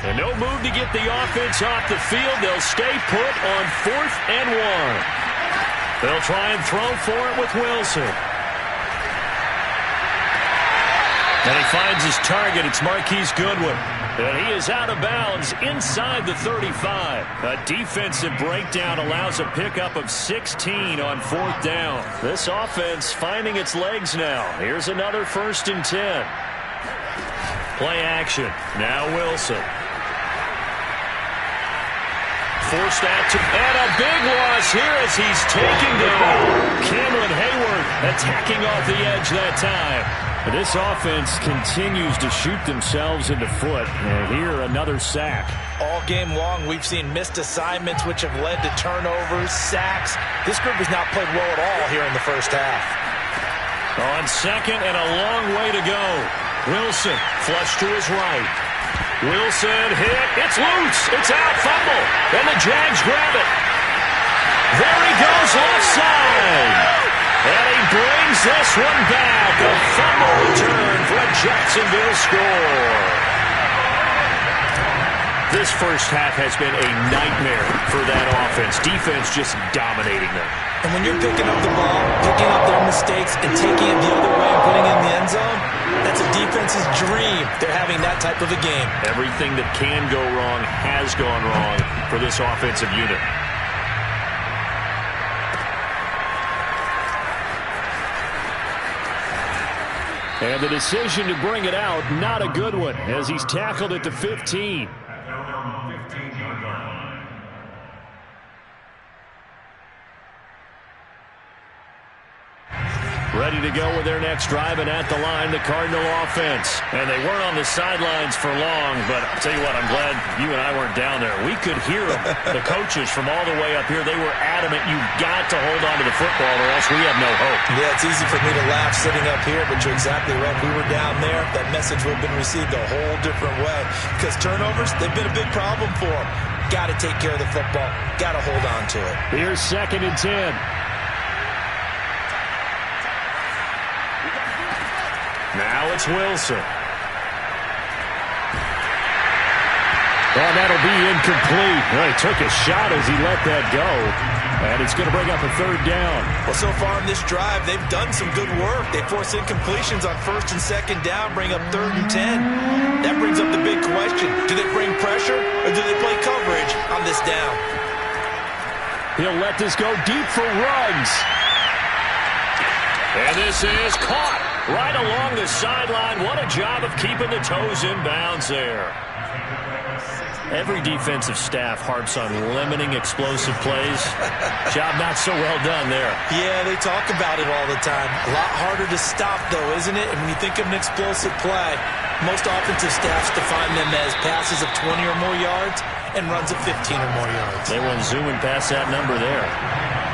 And no move to get the offense off the field. They'll stay put on 4th and 1. They'll try and throw for it with Wilson. And he finds his target. It's Marquise Goodwin. And he is out of bounds inside the 35. A defensive breakdown allows a pickup of 16 on 4th down. This offense finding its legs now. Here's another 1st and 10. Play action. Now Wilson. Forced out to, and a big loss here as he's taken down. Cameron Hayward attacking off the edge that time. This offense continues to shoot themselves in the foot. And here, another sack. All game long, we've seen missed assignments, which have led to turnovers, sacks. This group has not played well at all here in the first half. On 2nd and a long way to go. Wilson, flush to his right. Wilson hit. It's loose. It's out. Fumble. And the Jags grab it. There he goes, left side. And he brings this one back. A fumble return for a Jacksonville score. This first half has been a nightmare for that offense. Defense just dominating them. And when you're picking up the ball, picking up their mistakes, and taking it the other way and putting it in the end zone, that's a defense's dream. They're having that type of a game. Everything that can go wrong has gone wrong for this offensive unit. And the decision to bring it out, not a good one, as he's tackled at the 15. Ready to go with their next drive, and at the line, the Cardinal offense. And they weren't on the sidelines for long, but I'll tell you what, I'm glad you and I weren't down there. We could hear them. The coaches from all the way up here, they were adamant, you've got to hold on to the football or else we have no hope. Yeah, it's easy for me to laugh sitting up here, but you're exactly right. If we were down there, that message would have been received a whole different way. Because turnovers, they've been a big problem for them. Got to take care of the football. Got to hold on to it. Here's 2nd and 10. Now it's Wilson. And that'll be incomplete. Well, he took a shot as he let that go. And it's going to bring up a 3rd down. Well, so far in this drive, they've done some good work. They force incompletions on 1st and 2nd down, bring up 3rd and 10. That brings up the big question. Do they bring pressure or do they play coverage on this down? He'll let this go deep for Ruggs. And this is caught right along the sideline. What a job of keeping the toes in bounds there. Every defensive staff harps on limiting explosive plays. Job not so well done there. Yeah, they talk about it all the time. A lot harder to stop, though, isn't it? And when you think of an explosive play, most offensive staffs define them as passes of 20 or more yards and runs of 15 or more yards. They went zooming past that number there.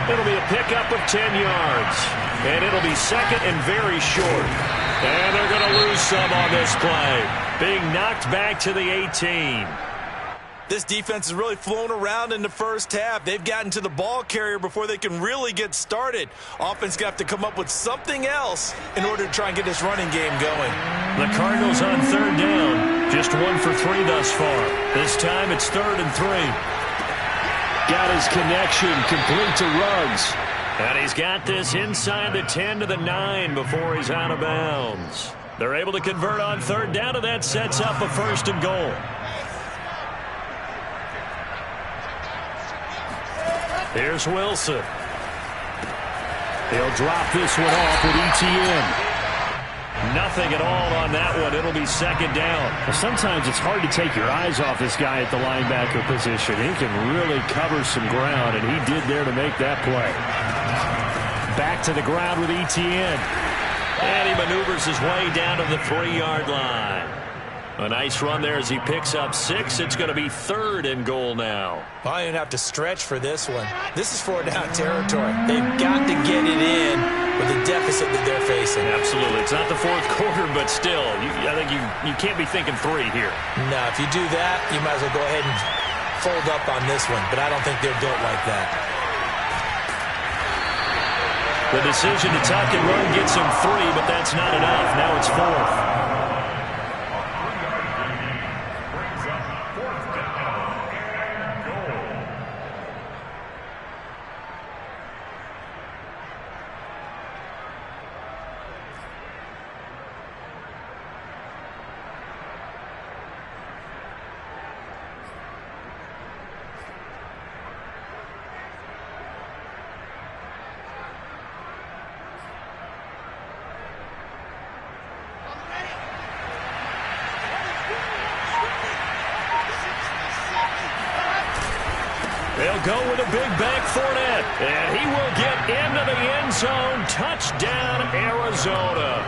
It'll be a pickup of 10 yards. And it'll be 2nd and very short. And they're going to lose some on this play. Being knocked back to the 18. This defense has really flown around in the first half. They've gotten to the ball carrier before they can really get started. Offense got to come up with something else in order to try and get this running game going. The Cardinals on 3rd down. Just 1 for 3 thus far. This time it's 3rd and 3. Got his connection complete to Ruggs. And he's got this inside the 10 to the 9 before he's out of bounds. They're able to convert on 3rd down, and that sets up a 1st and goal. Here's Wilson. He'll drop this one off with ETN. Nothing at all on that one. It'll be 2nd down. Well, sometimes it's hard to take your eyes off this guy at the linebacker position. He can really cover some ground, and he did there to make that play. Back to the ground with ETN. And he maneuvers his way down to the 3-yard line. A nice run there as he picks up 6. It's going to be 3rd and goal now. I don't have to stretch for this one. This is 4-down territory. They've got to get it in with the deficit that they're facing. Absolutely. It's not the 4th quarter, but still, I think you can't be thinking 3 here. No, if you do that, you might as well go ahead and fold up on this one. But I don't think they're built like that. The decision to tuck and run gets him 3, but that's not enough. Now it's 4th. They'll go with a big bank Fournette, and he will get into the end zone. Touchdown, Arizona.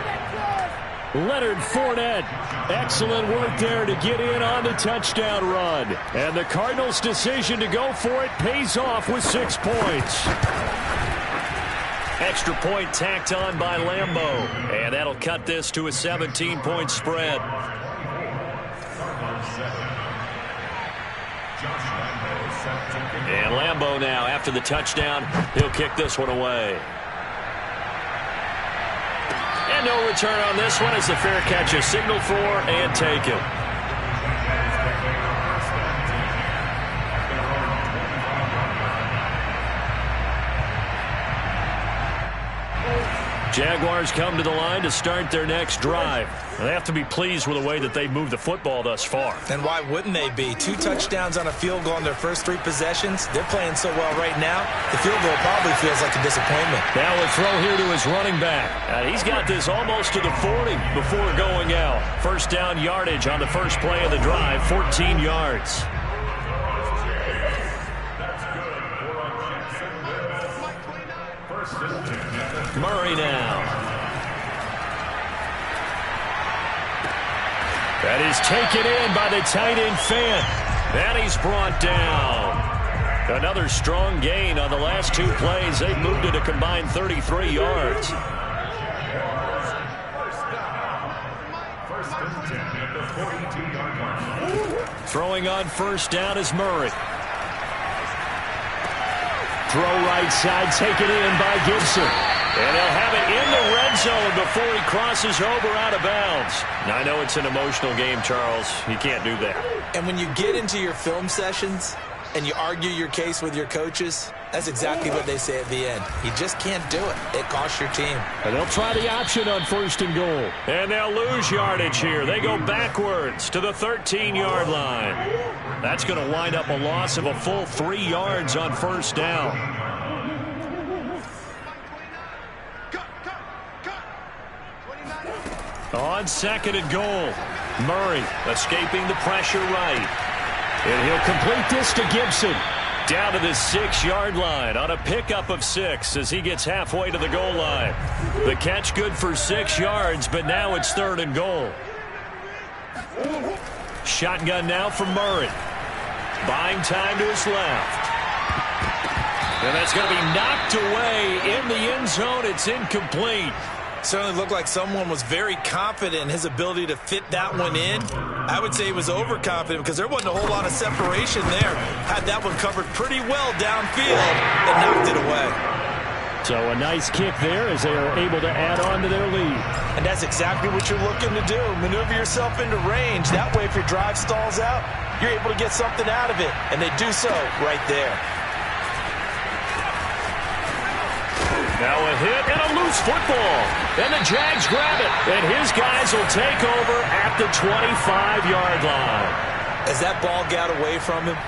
Leonard Fournette, excellent work there to get in on the touchdown run. And the Cardinals' decision to go for it pays off with 6 points. Extra point tacked on by Lambeau. And that'll cut this to a 17-point spread. And Lambeau now, after the touchdown, he'll kick this one away. And no return on this one as the fair catch is signaled for and taken. Jaguars come to the line to start their next drive. They have to be pleased with the way that they've moved the football thus far. And why wouldn't they be? 2 touchdowns on a field goal in their first 3 possessions. They're playing so well right now, the field goal probably feels like a disappointment. Now a throw here to his running back. And he's got this almost to the 40 before going out. First down yardage on the first play of the drive, 14 yards. Murray now. That is taken in by the tight end Fant. And he's brought down. Another strong gain on the last 2 plays. They've moved it a combined 33 yards. Throwing on first down is Murray. Throw right side, taken in by Gibson. And he'll have it in the red zone before he crosses over out of bounds. Now, I know it's an emotional game, Charles. You can't do that. And when you get into your film sessions and you argue your case with your coaches, that's exactly what they say at the end. You just can't do it. It costs your team. And they'll try the option on first and goal. And they'll lose yardage here. They go backwards to the 13-yard line. That's going to wind up a loss of a full 3 yards on first down. On second and goal, Murray escaping the pressure right. And he'll complete this to Gibson. Down to the 6-yard line on a pickup of 6 as he gets halfway to the goal line. The catch good for 6 yards, but now it's third and goal. Shotgun now from Murray. Buying time to his left. And that's going to be knocked away in the end zone. It's incomplete. Certainly looked like someone was very confident in his ability to fit that one in. I would say he was overconfident because there wasn't a whole lot of separation there. Had that one covered pretty well downfield and knocked it away. So a nice kick there as they are able to add on to their lead. And that's exactly what you're looking to do. Maneuver yourself into range. That way if your drive stalls out, you're able to get something out of it. And they do so right there. Now a hit and a loose football. And the Jags grab it. And his guys will take over at the 25-yard line. As that ball got away from him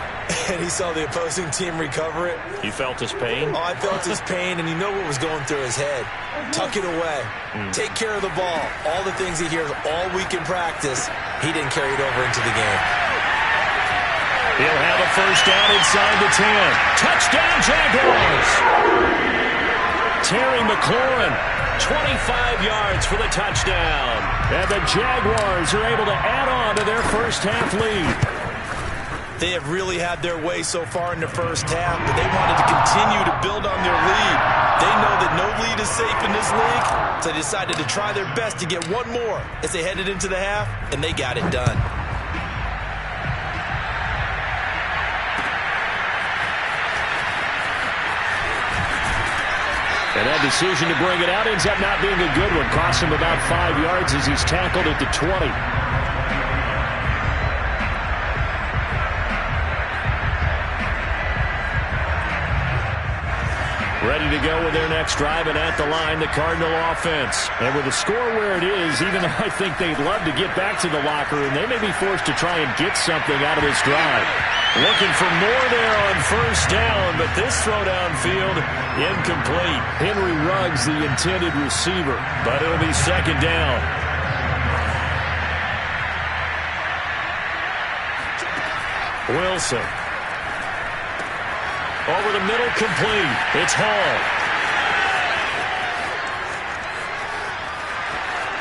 and he saw the opposing team recover it. You felt his pain? Oh, I felt his pain, and you know what was going through his head. Tuck it away. Take care of the ball. All the things he hears all week in practice, he didn't carry it over into the game. He'll have a first down inside the 10. Touchdown, Jaguars! Terry McLaurin, 25 yards for the touchdown. And the Jaguars are able to add on to their first half lead. They have really had their way so far in the first half, but they wanted to continue to build on their lead. They know that no lead is safe in this league, so they decided to try their best to get one more as they headed into the half, and they got it done. And that decision to bring it out ends up not being a good one. Costs him about 5 yards as he's tackled at the 20. Ready to go with their next drive, and at the line, the Cardinal offense. And with the score where it is, even though I think they'd love to get back to the locker room, they may be forced to try and get something out of this drive. Looking for more there on first down, but this throw downfield, incomplete. Henry Ruggs, the intended receiver, but it'll be second down. Wilson. Over the middle, complete. It's Hall.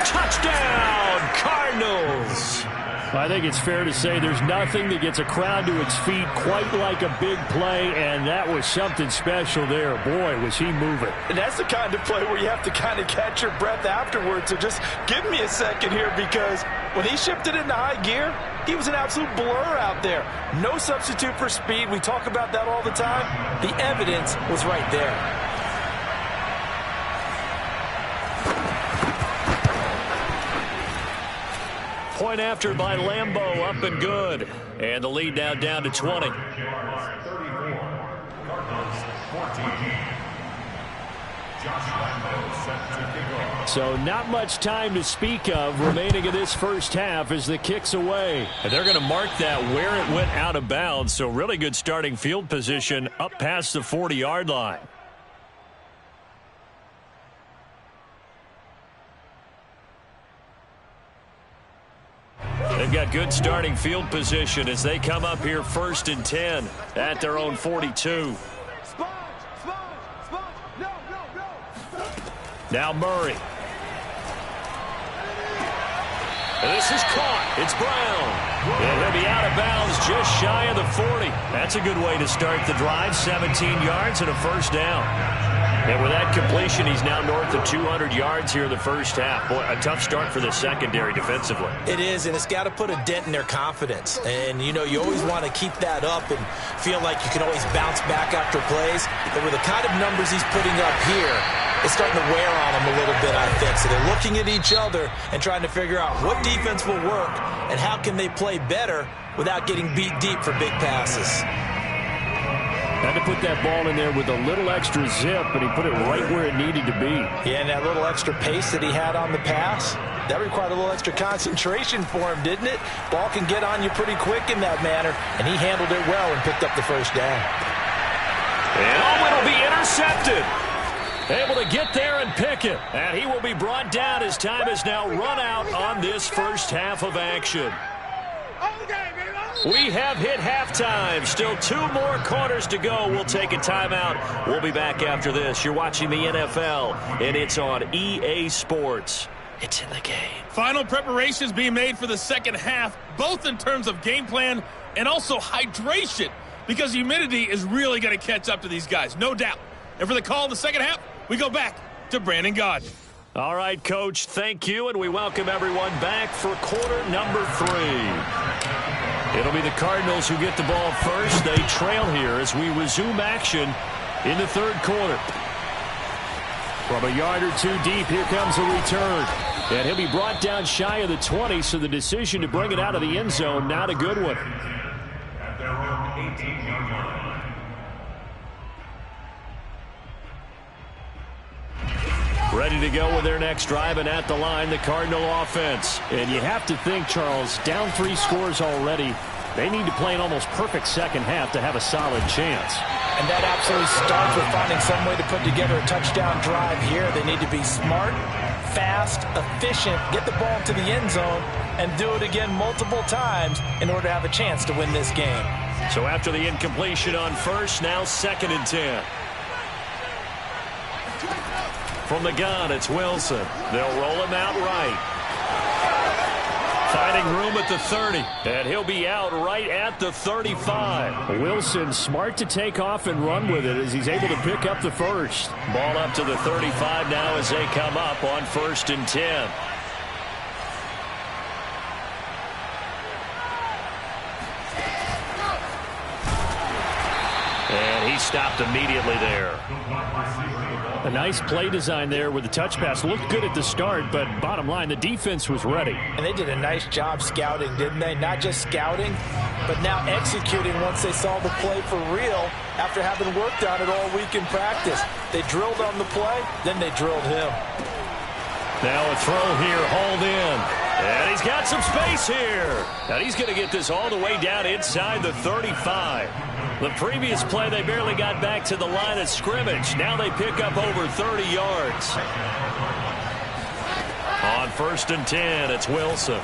Touchdown, Cardinals. I think it's fair to say there's nothing that gets a crowd to its feet quite like a big play, and that was something special there. Boy, was he moving. And that's the kind of play where you have to kind of catch your breath afterwards. So just give me a second here, because when he shifted into high gear, he was an absolute blur out there. No substitute for speed. We talk about that all the time. The evidence was right there. Point after by Lambeau, up and good. And the lead now down to 20. So not much time to speak of remaining in this first half as the kick's away. And they're going to mark that where it went out of bounds. So really good starting field position up past the 40-yard line. They've got good starting field position as they come up here 1st and 10 at their own 42. Now Murray. And this is caught. It's Brown. And he'll be out of bounds just shy of the 40. That's a good way to start the drive. 17 yards and a first down. And with that completion, he's now north of 200 yards here in the first half. Boy, a tough start for the secondary defensively. It is, and it's got to put a dent in their confidence. And, you know, you always want to keep that up and feel like you can always bounce back after plays. But with the kind of numbers he's putting up here, it's starting to wear on them a little bit, I think. So they're looking at each other and trying to figure out what defense will work and how can they play better without getting beat deep for big passes. Had to put that ball in there with a little extra zip, and he put it right where it needed to be. Yeah, and that little extra pace that he had on the pass, that required a little extra concentration for him, didn't it? Ball can get on you pretty quick in that manner, and he handled it well and picked up the first down. And it'll be intercepted. Able to get there and pick it. And he will be brought down as time has now run out on this first half of action. We have hit halftime. Still 2 more quarters to go. We'll take a timeout. We'll be back after this. You're watching the NFL, and it's on EA Sports. It's in the game. Final preparations being made for the second half, both in terms of game plan and also hydration, because humidity is really going to catch up to these guys, no doubt. And for the call in the second half, we go back to Brandon Gaudin. All right, Coach, thank you, and we welcome everyone back for quarter number 3. It'll be the Cardinals who get the ball first. They trail here as we resume action in the third quarter. From a yard or 2 deep, here comes a return. And he'll be brought down shy of the 20, so the decision to bring it out of the end zone, not a good one. At their own 18-yard line. Ready to go with their next drive, and at the line, the Cardinal offense. And you have to think, Charles, down 3 scores already. They need to play an almost perfect second half to have a solid chance. And that absolutely starts with finding some way to put together a touchdown drive here. They need to be smart, fast, efficient, get the ball to the end zone, and do it again multiple times in order to have a chance to win this game. So after the incompletion on first, now 2nd and 10. From the gun, it's Wilson. They'll roll him out right. Finding room at the 30. And he'll be out right at the 35. Wilson smart to take off and run with it as he's able to pick up the first. Ball up to the 35 now as they come up on 1st and 10. And he stopped immediately there. A nice play design there with the touch pass. Looked good at the start, but bottom line, the defense was ready. And they did a nice job scouting, didn't they? Not just scouting, but now executing once they saw the play for real after having worked on it all week in practice. They drilled on the play, then they drilled him. Now a throw here, hauled in. And he's got some space here. And he's going to get this all the way down inside the 35. The previous play, they barely got back to the line of scrimmage. Now they pick up over 30 yards. On 1st and 10, it's Wilson.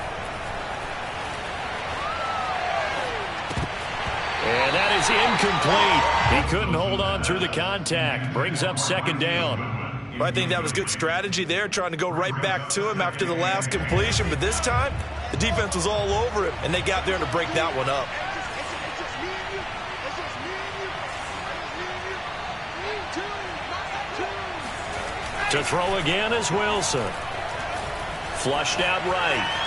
And that is is incomplete. He couldn't hold on through the contact. Brings up second down. Well, I think that was good strategy there, trying to go right back to him after the last completion. But this time, the defense was all over him, and they got there to break that one up. To throw again is Wilson. Flushed out right.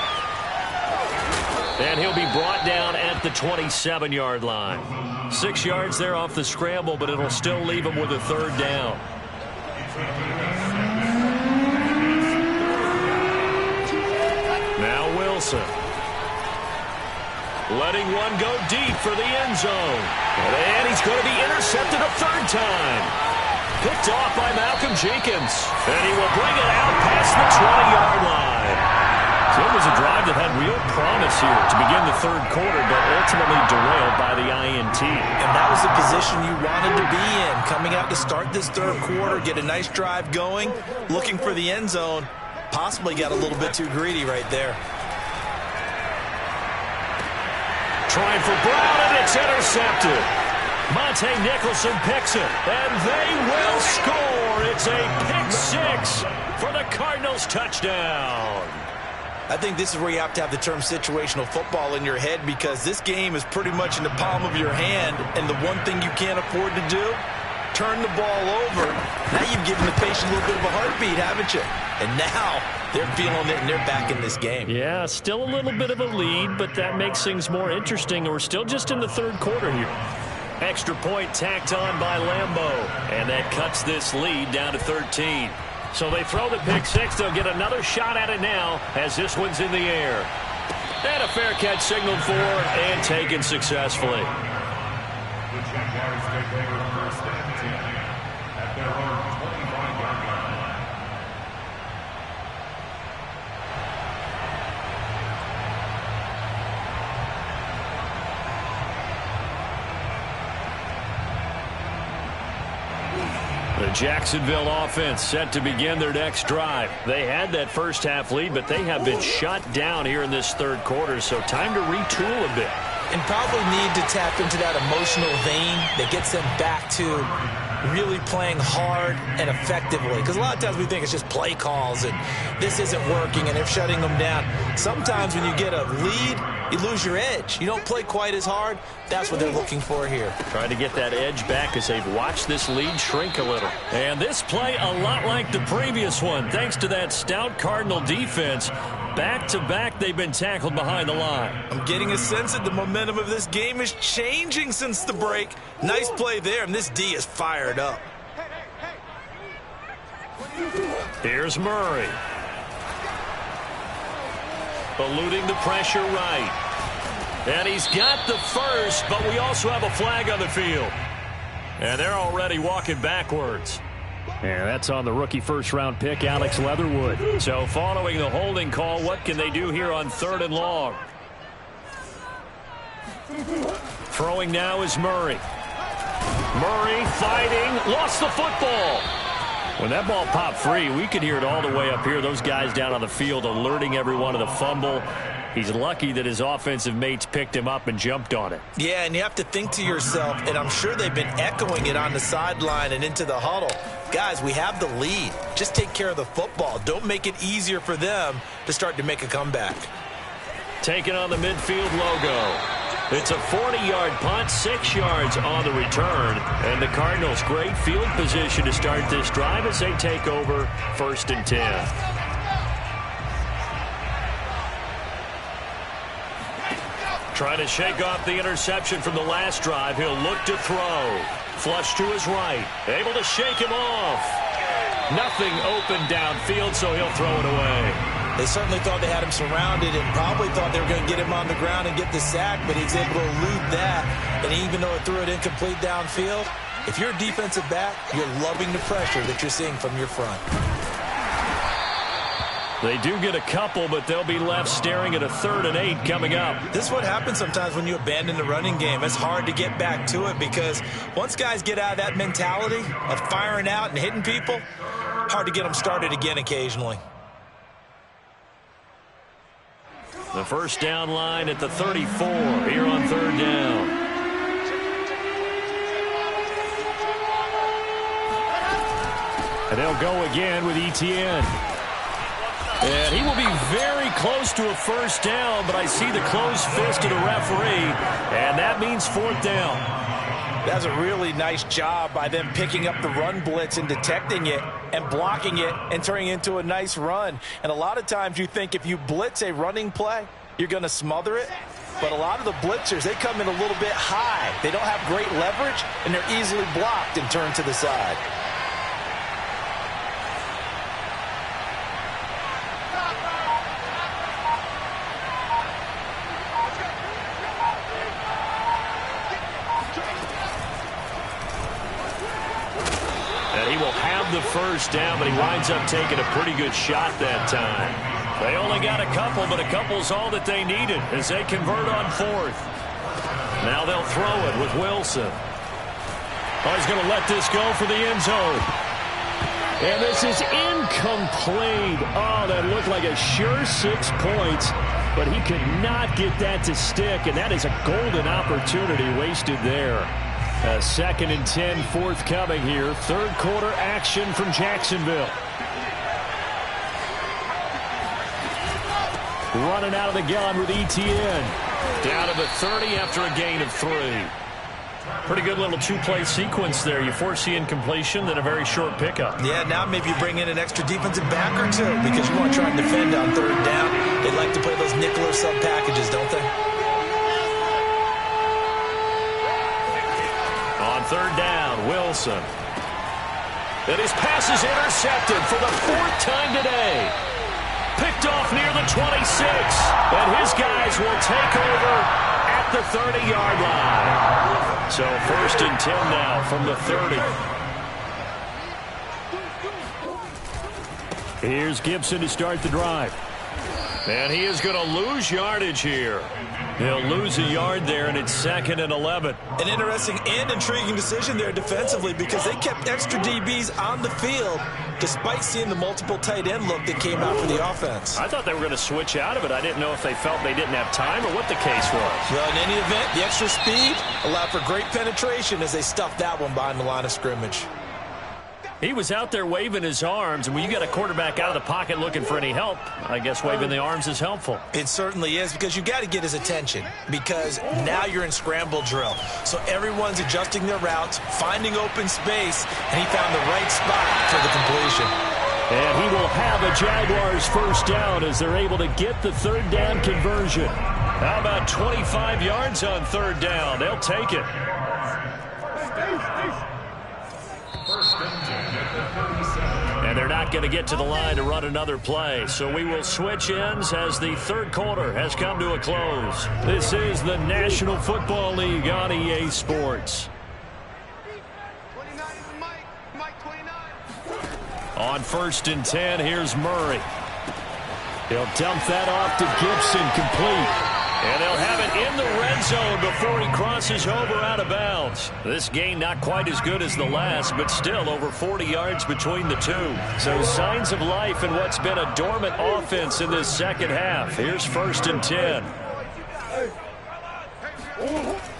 And he'll be brought down at the 27-yard line. 6 yards there off the scramble, but it'll still leave him with a third down. Now Wilson. Letting one go deep for the end zone. And he's going to be intercepted a third time. Picked off by Malcolm Jenkins. And he will bring it out past the 20-yard line. So it was a drive that had real promise here to begin the third quarter, but ultimately derailed by the INT. And that was the position you wanted to be in. Coming out to start this third quarter, get a nice drive going, looking for the end zone. Possibly got a little bit too greedy right there. Trying for Brown, and it's intercepted. Monte Nicholson picks it, and they will score. It's a pick six for the Cardinals touchdown. I think this is where you have to have the term situational football in your head, because this game is pretty much in the palm of your hand, and the one thing you can't afford to do, turn the ball over. Now you've given the patient a little bit of a heartbeat, haven't you? And now they're feeling it, and they're back in this game. Yeah, still a little bit of a lead, but that makes things more interesting. We're still just in the third quarter here. Extra point tacked on by Lambeau, and that cuts this lead down to 13. So they throw the pick six. They'll get another shot at it now as this one's in the air. And a fair catch signaled for and taken successfully. The Jaguars take over first and 10 at their own 25-yard line. The Jacksonville offense set to begin their next drive. They had that first half lead, but they have been shut down here in this third quarter, so time to retool a bit. And probably need to tap into that emotional vein that gets them back to really playing hard and effectively. Because a lot of times we think it's just play calls and this isn't working and they're shutting them down. Sometimes when you get a lead, you lose your edge. You don't play quite as hard. That's what they're looking for here. Trying to get that edge back as they've watched this lead shrink a little. And this play a lot like the previous one, thanks to that stout Cardinal defense. Back-to-back, they've been tackled behind the line. I'm getting a sense that the momentum of this game is changing since the break. Nice play there, and this D is fired up. Here's Murray. Eluding the pressure right. And he's got the first, but we also have a flag on the field. And they're already walking backwards. And that's on the rookie first-round pick, Alex Leatherwood. So following the holding call, what can they do here on third and long? Throwing now is Murray. Murray fighting, lost the football. When that ball popped free, we could hear it all the way up here. Those guys down on the field alerting everyone of the fumble. He's lucky that his offensive mates picked him up and jumped on it. Yeah, and you have to think to yourself, and I'm sure they've been echoing it on the sideline and into the huddle. Guys, we have the lead. Just take care of the football. Don't make it easier for them to start to make a comeback. Taking on the midfield logo. It's a 40-yard punt, 6 yards on the return. And the Cardinals, great field position to start this drive as they take over 1st and 10. Trying to shake off the interception from the last drive. He'll look to throw. Flush to his right. Able to shake him off. Nothing open downfield, so he'll throw it away. They certainly thought they had him surrounded and probably thought they were going to get him on the ground and get the sack, but he's able to elude that. And even though it threw it incomplete downfield, if you're a defensive back, you're loving the pressure that you're seeing from your front. They do get a couple, but they'll be left staring at a 3rd and 8 coming up. This is what happens sometimes when you abandon the running game. It's hard to get back to it because once guys get out of that mentality of firing out and hitting people, hard to get them started again occasionally. The first down line at the 34 here on 3rd down. And they'll go again with Etienne. And he will be very close to a first down, but I see the closed fist of the referee, and that means fourth down. That's a really nice job by them picking up the run blitz and detecting it and blocking it and turning it into a nice run. And a lot of times you think if you blitz a running play, you're going to smother it. But a lot of the blitzers, they come in a little bit high. They don't have great leverage, and they're easily blocked and turned to the side. And he will have the first down, but he winds up taking a pretty good shot that time. They only got a couple, but a couple's all that they needed as they convert on fourth. Now they'll throw it with Wilson. Oh, he's going to let this go for the end zone. And this is incomplete. Oh, that looked like a sure 6 points, but he could not get that to stick, and that is a golden opportunity wasted there. A 2nd and 10 forthcoming here. Third quarter action from Jacksonville. Running out of the gun with Etienne. Down to the 30 after a gain of 3. Pretty good little two-play sequence there. You force the incompletion, then a very short pickup. Yeah, now maybe you bring in an extra defensive back or two because you want to try and defend on third down. They like to play those nickel or sub packages, don't they? On third down, Wilson. And his pass is intercepted for the 4th time today. Picked off near the 26. And his guys will take over at the 30-yard line. So 1st and 10 now from the 30. Here's Gibson to start the drive. And he is going to lose yardage here. He'll lose a yard there, and it's 2nd and 11. An interesting and intriguing decision there defensively because they kept extra DBs on the field despite seeing the multiple tight end look that came out for the offense. I thought they were going to switch out of it. I didn't know if they felt they didn't have time or what the case was. Well, in any event, the extra speed allowed for great penetration as they stuffed that one behind the line of scrimmage. He was out there waving his arms, and when you got a quarterback out of the pocket looking for any help, I guess waving the arms is helpful. It certainly is because you got to get his attention because now you're in scramble drill. So everyone's adjusting their routes, finding open space, and he found the right spot for the completion. And he will have a Jaguars first down as they're able to get the third down conversion. How about 25 yards on third down? They'll take it. And they're not going to get to the line to run another play. So we will switch ends as the third quarter has come to a close. This is the National Football League on EA Sports. On 1st and 10, here's Murray. He'll dump that off to Gibson, complete. And they'll have it in the red zone before he crosses over out of bounds. This gain not quite as good as the last, but still over 40 yards between the two. So signs of life in what's been a dormant offense in this second half. Here's 1st and 10.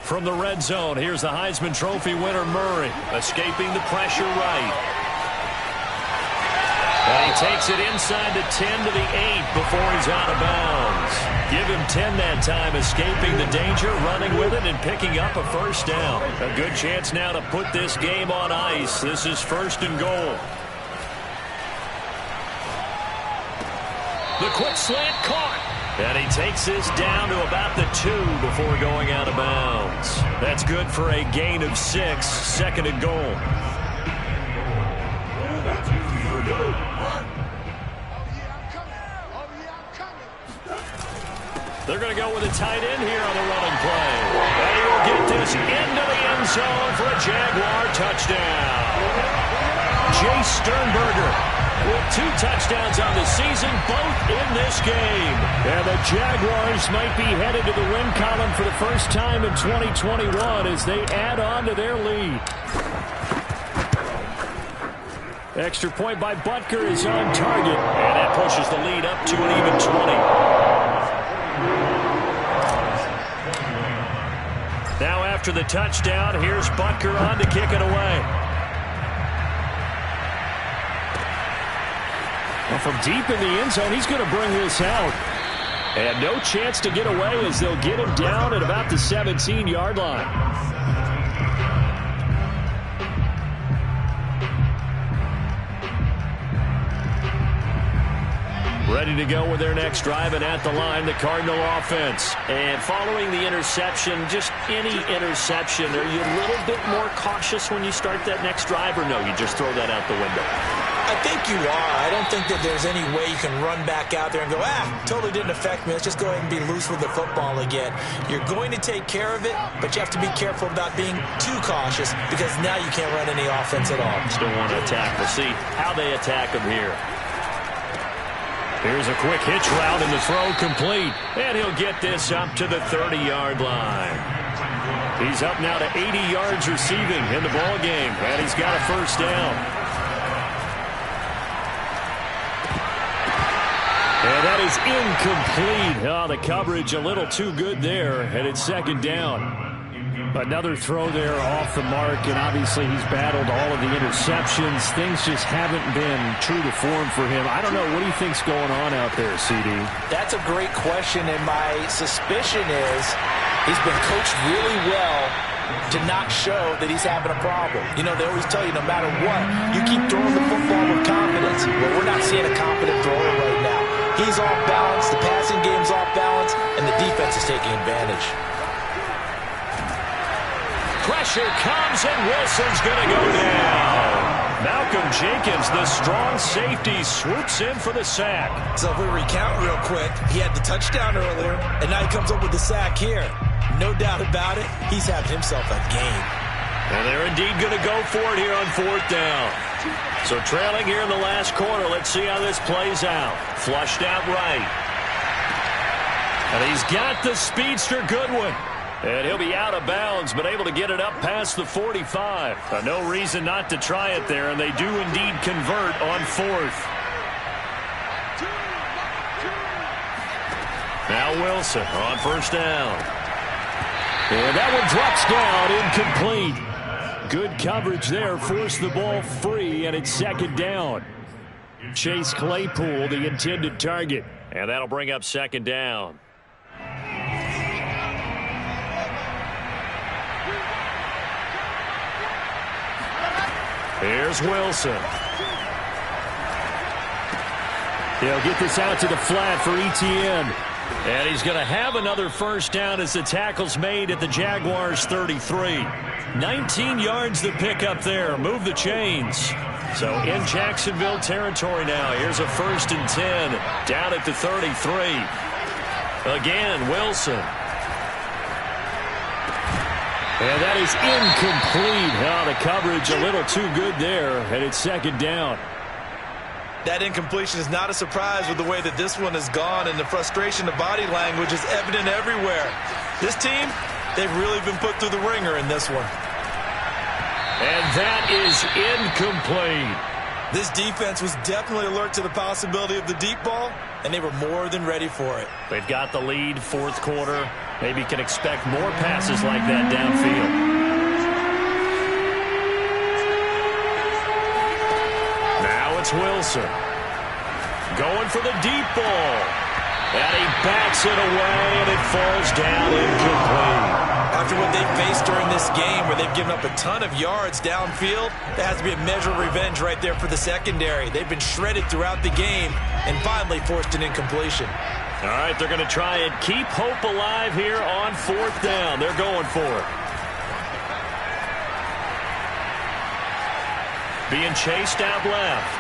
From the red zone, here's the Heisman Trophy winner Murray, escaping the pressure right. And he takes it inside the 10 to the 8 before he's out of bounds. Give him 10 that time, escaping the danger, running with it, and picking up a first down. A good chance now to put this game on ice. This is 1st and goal. The quick slant caught. And he takes this down to about the 2 before going out of bounds. That's good for a gain of 6, 2nd and goal. They're going to go with a tight end here on the running play. And he will get this into the end zone for a Jaguar touchdown. Jay Sternberger with 2 touchdowns on the season, both in this game. And the Jaguars might be headed to the win column for the first time in 2021 as they add on to their lead. Extra point by Butker is on target. And that pushes the lead up to an even 20. Now after the touchdown, here's Butker on to kick it away. Well, from deep in the end zone, he's going to bring this out. And no chance to get away as they'll get him down at about the 17-yard line. Ready to go with their next drive, and at the line, the Cardinal offense. And following the interception, just any interception, are you a little bit more cautious when you start that next drive, or no, you just throw that out the window? I think you are. I don't think that there's any way you can run back out there and go, totally didn't affect me. Let's just go ahead and be loose with the football again. You're going to take care of it, but you have to be careful about being too cautious because now you can't run any offense at all. Still want to attack. We'll see how they attack them here. Here's a quick hitch route, and the throw complete. And he'll get this up to the 30-yard line. He's up now to 80 yards receiving in the ball game, and he's got a first down. And that is incomplete. Oh, the coverage a little too good there, and it's second down. Another throw there off the mark, and obviously he's battled all of the interceptions. Things just haven't been true to form for him. I don't know. What do you think's going on out there, CD? That's a great question, and my suspicion is he's been coached really well to not show that he's having a problem. You know, they always tell you no matter what, you keep throwing the football with confidence. Well, we're not seeing a confident thrower right now. He's off balance, the passing game's off balance, and the defense is taking advantage. Pressure comes, and Wilson's going to go down. Malcolm Jenkins, the strong safety, swoops in for the sack. So if we recount real quick, he had the touchdown earlier, and now he comes up with the sack here. No doubt about it, he's having himself a game. And they're indeed going to go for it here on fourth down. So trailing here in the last quarter, let's see how this plays out. Flushed out right. And he's got the speedster Goodwin. And he'll be out of bounds, but able to get it up past the 45. No reason not to try it there, and they do indeed convert on fourth. Now Wilson on first down. And that one drops down, incomplete. Good coverage there, forced the ball free, and it's second down. Chase Claypool, the intended target. And that'll bring up second down. Here's Wilson. He'll get this out to the flat for Etienne. And he's going to have another first down as the tackle's made at the Jaguars' 33. 19 yards to pick up there. Move the chains. So in Jacksonville territory now. Here's a 1st and 10 down at the 33. Again, Wilson. And that is incomplete. Oh, the coverage a little too good there, and it's second down. That incompletion is not a surprise with the way that this one has gone, and the frustration of body language is evident everywhere. This team, they've really been put through the ringer in this one. And that is incomplete. This defense was definitely alert to the possibility of the deep ball, and they were more than ready for it. They've got the lead, fourth quarter. Maybe can expect more passes like that downfield. Now it's Wilson. Going for the deep ball. And he backs it away, and it falls down incomplete. After what they faced during this game where they've given up a ton of yards downfield, there has to be a measure of revenge right there for the secondary. They've been shredded throughout the game and finally forced an incompletion. All right, they're going to try and keep hope alive here on fourth down. They're going for it. Being chased out left.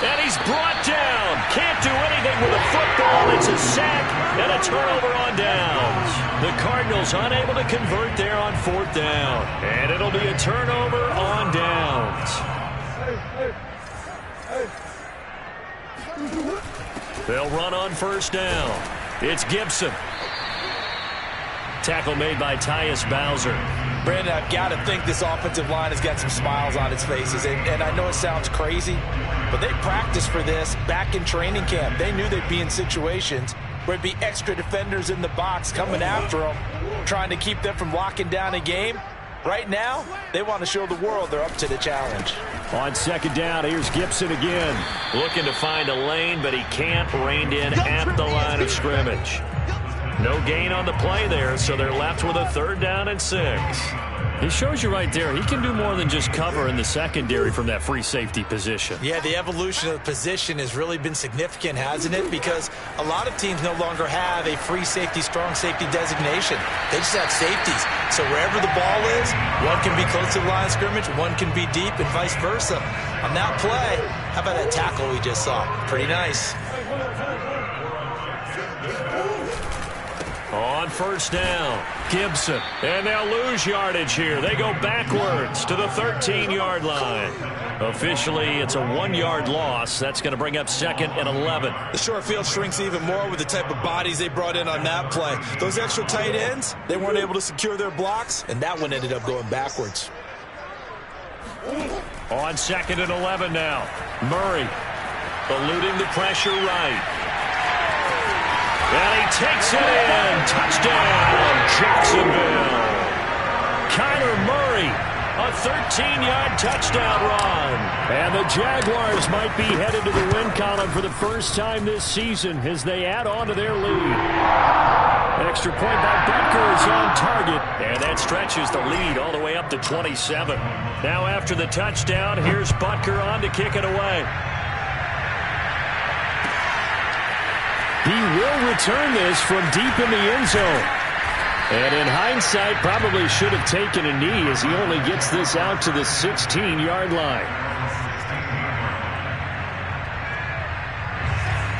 And he's brought down. Can't do anything with a football. It's a sack and a turnover on downs. The Cardinals unable to convert there on fourth down. And it'll be a turnover on downs. They'll run on first down. It's Gibson. Tackle made by Tyus Bowser. Brandon, I've got to think this offensive line has got some smiles on its faces. And I know it sounds crazy, but they practiced for this back in training camp. They knew they'd be in situations where it'd be extra defenders in the box coming after them, trying to keep them from locking down a game. Right now, they want to show the world they're up to the challenge. On second down, here's Gibson again. Looking to find a lane, but he can't. Reined in at the line of scrimmage. No gain on the play there, so they're left with a 3rd down and 6. He shows you right there, he can do more than just cover in the secondary from that free safety position. Yeah, the evolution of the position has really been significant, hasn't it? Because a lot of teams no longer have a free safety, strong safety designation. They just have safeties. So wherever the ball is, one can be close to the line of scrimmage, one can be deep, and vice versa. On that play, how about that tackle we just saw? Pretty nice. On 1st down, Gibson. And they'll lose yardage here. They go backwards to the 13-yard line. Officially, it's a 1-yard loss. That's going to bring up 2nd and 11. The short field shrinks even more with the type of bodies they brought in on that play. Those extra tight ends, they weren't able to secure their blocks, and that one ended up going backwards. On 2nd and 11 now, Murray eluding the pressure right. And he takes it in. Touchdown, Jacksonville. Kyler Murray, a 13-yard touchdown run. And the Jaguars might be headed to the win column for the first time this season as they add on to their lead. Extra point by Butker is on target. And that stretches the lead all the way up to 27. Now after the touchdown, here's Butker on to kick it away. He will return this from deep in the end zone. And in hindsight, probably should have taken a knee as he only gets this out to the 16-yard line.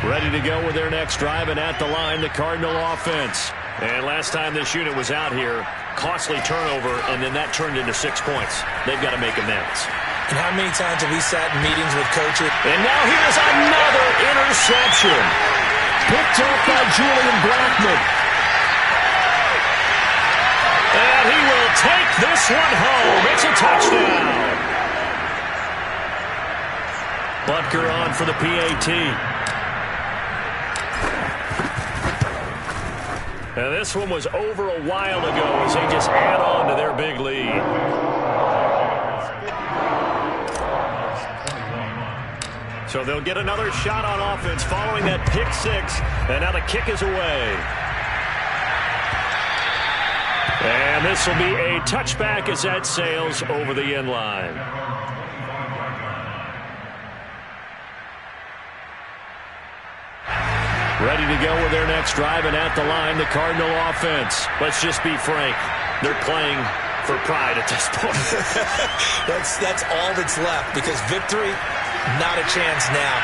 Ready to go with their next drive, and at the line, the Cardinal offense. And last time this unit was out here, costly turnover, and then that turned into 6 points. They've got to make amends. And how many times have we sat in meetings with coaches? And now here's another interception. Picked up by Julian Blackmon. And he will take this one home. It's a touchdown. Butker on for the PAT. And this one was over a while ago as they just add on to their big lead. So they'll get another shot on offense following that pick 6. And now the kick is away. And this will be a touchback as that sails over the end line. Ready to go with their next drive, and at the line, the Cardinal offense. Let's just be frank. They're playing for pride at this point. That's all that's left, because victory, not a chance now.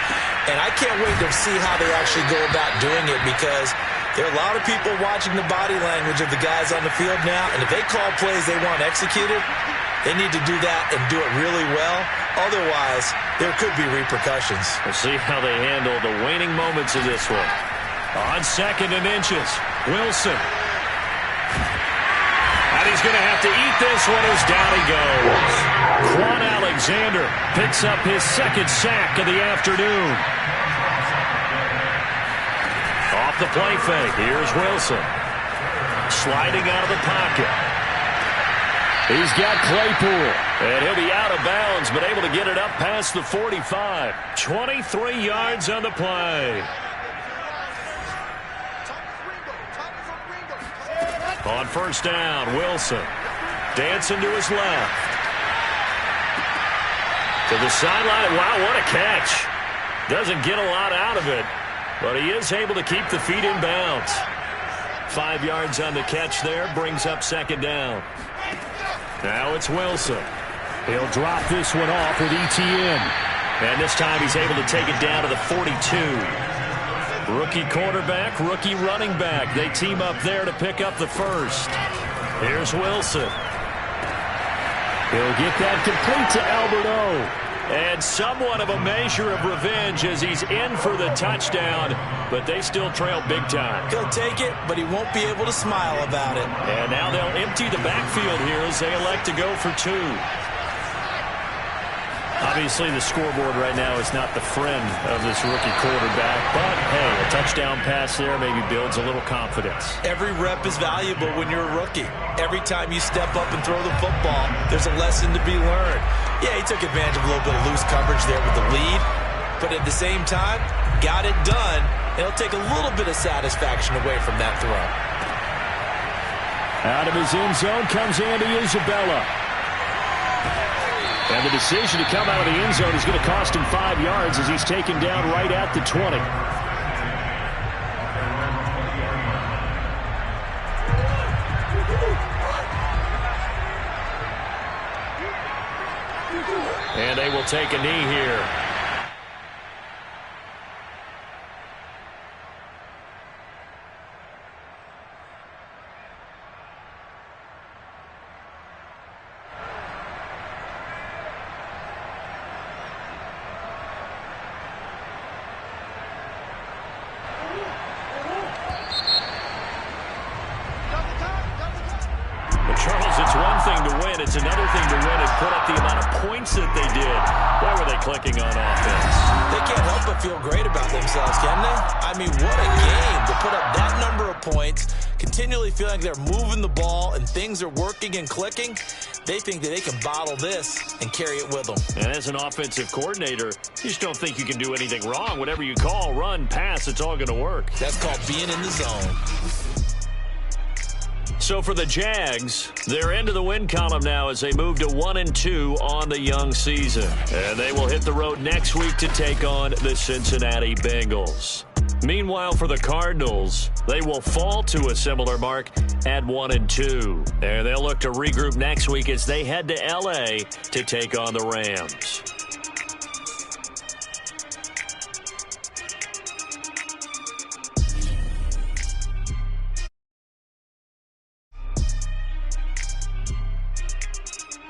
And I can't wait to see how they actually go about doing it, because there are a lot of people watching the body language of the guys on the field now, and if they call plays they want executed, they need to do that and do it really well. Otherwise, there could be repercussions. We'll see how they handle the waning moments of this one. On 2nd and inches, Wilson. And he's going to have to eat this one as down he goes. Quan Alexander picks up his 2nd sack of the afternoon. Off the play fake, here's Wilson. Sliding out of the pocket. He's got Claypool, and he'll be out of bounds, but able to get it up past the 45. 23 yards on the play. On 1st down, Wilson dancing to his left. To the sideline. Wow, what a catch. Doesn't get a lot out of it, but he is able to keep the feet in bounds. 5 yards on the catch there, brings up 2nd down. Now it's Wilson. He'll drop this one off with ETN. And this time he's able to take it down to the 42. Rookie quarterback, rookie running back. They team up there to pick up the 1st. Here's Wilson. He'll get that complete to Alberto. And somewhat of a measure of revenge as he's in for the touchdown, but they still trail big time. He'll take it, but he won't be able to smile about it. And now they'll empty the backfield here as they elect to go for 2. Obviously, the scoreboard right now is not the friend of this rookie quarterback, but, hey, a touchdown pass there maybe builds a little confidence. Every rep is valuable when you're a rookie. Every time you step up and throw the football, there's a lesson to be learned. Yeah, he took advantage of a little bit of loose coverage there with the lead, but at the same time, got it done. It'll take a little bit of satisfaction away from that throw. Out of his end zone comes Andy Isabella. And the decision to come out of the end zone is going to cost him 5 yards as he's taken down right at the 20. And they will take a knee here. Charles, it's one thing to win. It's another thing to win and put up the amount of points that they did. Boy, were they clicking on offense. They can't help but feel great about themselves, can they? I mean, what a game to put up that number of points, continually feeling like they're moving the ball and things are working and clicking. They think that they can bottle this and carry it with them. And as an offensive coordinator, you just don't think you can do anything wrong. Whatever you call, run, pass, it's all going to work. That's called being in the zone. So for the Jags, they're into the win column now as they move to 1-2 on the young season. And they will hit the road next week to take on the Cincinnati Bengals. Meanwhile, for the Cardinals, they will fall to a similar mark at 1-2. And they'll look to regroup next week as they head to L.A. to take on the Rams.